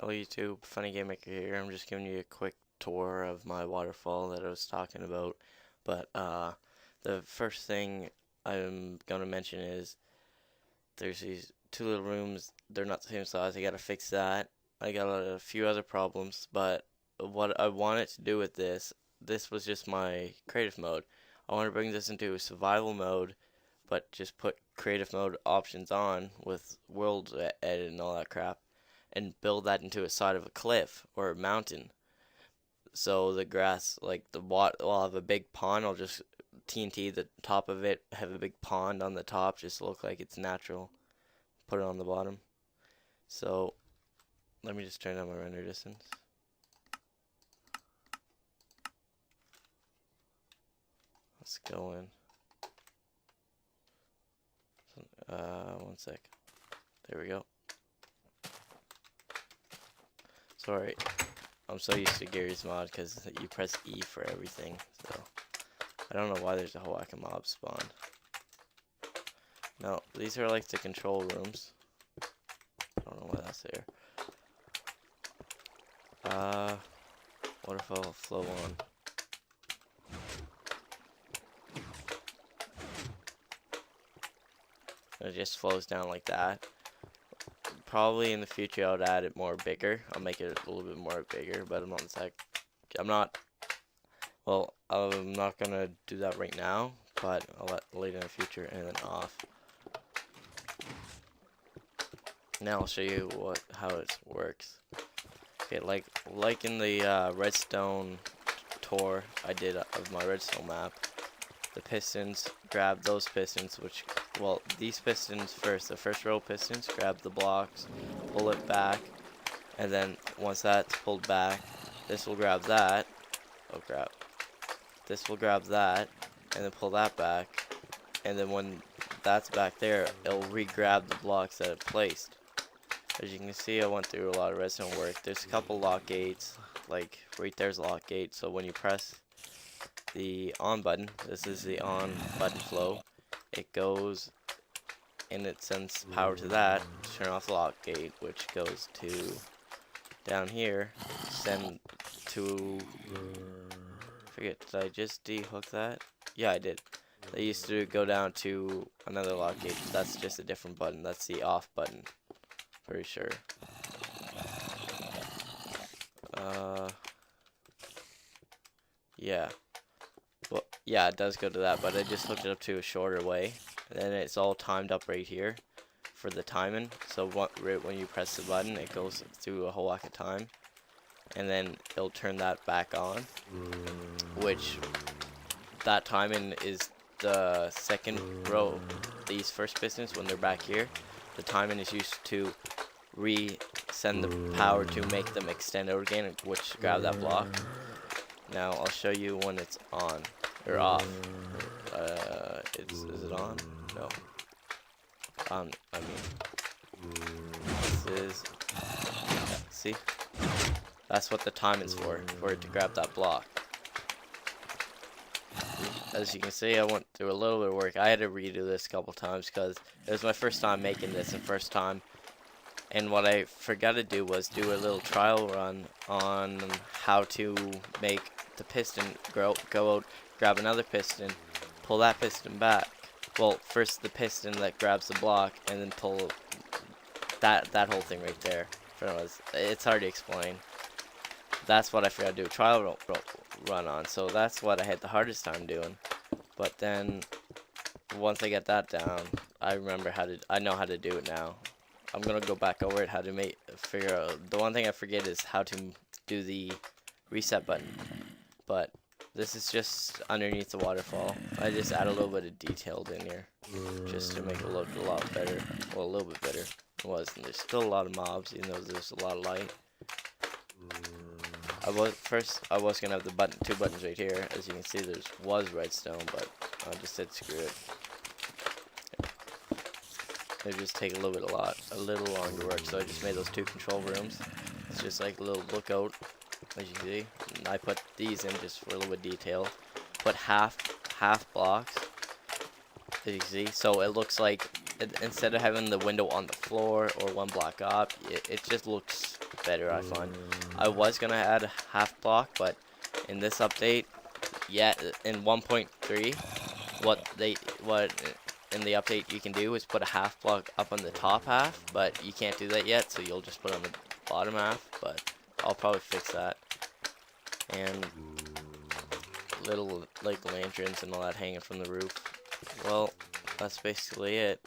Hello YouTube, funnygamemaker here. I'm just giving you a quick tour of my waterfall that I was talking about. But the first thing I'm gonna mention is there's these two little rooms. They're not the same size. I gotta fix that. I got a few other problems, but what I wanted to do with this was just my creative mode. I want to bring this into survival mode, but just put creative mode options on with world edit and all that crap and build that into a side of a cliff or a mountain. So the grass, like the water, will have a big pond. I'll just TNT the top of it, have a big pond on the top, just look like it's natural. Put it on the bottom. So let me just turn down my render distance. Let's go in. One sec. There we go. Sorry, I'm so used to Gary's mod because you press E for everything. So I don't know why there's a whole whack of mobs spawned. No, these are like the control rooms. I don't know why that's there. Waterfall flow on. It just flows down like that. Probably in the future I would add it more bigger. I'll make it a little bit more bigger, but I'm not gonna do that right now, but I'll let later in the future. And then off. Now I'll show you how it works. Okay, like in the redstone tour I did of my redstone map, the pistons, grab those pistons, these pistons first, the first row of pistons, grab the blocks, pull it back, and then once that's pulled back, this will grab that, this will grab that, and then pull that back, and then when that's back there, it'll re-grab the blocks that it placed. As you can see, I went through a lot of redstone work. There's a couple lock gates, like right there's a lock gate, so when you press the on button, this is the on button flow, it goes and it sends power to that to turn off the lock gate, which goes to down here, send to, forget, did I just dehook that? Yeah, I did. They used to go down to another lock gate. That's just a different button. That's the off button. Pretty sure. Yeah. Well, yeah, it does go to that, but I just hooked it up to a shorter way. And then it's all timed up right here for the timing. So right when you press the button, it goes through a whole whack of time. And then it'll turn that back on. Which, that timing is the second row. These first pistons, when they're back here, the timing is used to send the power to make them extend out again, which grab that block. Now I'll show you when it's on or off. Is it on? No. I mean, this is. See, that's what the timing's for it to grab that block. As you can see, I went through a little bit of work. I had to redo this a couple times because it was my first time making this and first time. And what I forgot to do was do a little trial run on how to make the piston go out, grab another piston, pull that piston back. Well, first the piston that grabs the block, and then pull that whole thing right there. It's hard to explain. That's what I forgot to do a trial run on. So that's what I had the hardest time doing. But then once I get that down, I know how to do it now. I'm gonna go back over it, how to figure out. The one thing I forget is how to do the reset button. But this is just underneath the waterfall. I just add a little bit of detail in here, just to make it look a lot better. Well, a little bit better. It was. And there's still a lot of mobs, even though there's a lot of light. I was gonna have the two buttons right here. As you can see, was redstone, but I just said screw it. It just take a little longer work. So I just made those two control rooms. It's just like a little lookout, as you can see. And I put these in just for a little bit of detail. Put half blocks, as you can see. So it looks like instead of having the window on the floor or one block up, it just looks better, I find. I was gonna add a half block, but in this update, yeah, in 1.3, what in the update you can do is put a half block up on the top half, but you can't do that yet, so you'll just put it on the bottom half. But I'll probably fix that. And little like lanterns and all that hanging from the roof. Well, that's basically it.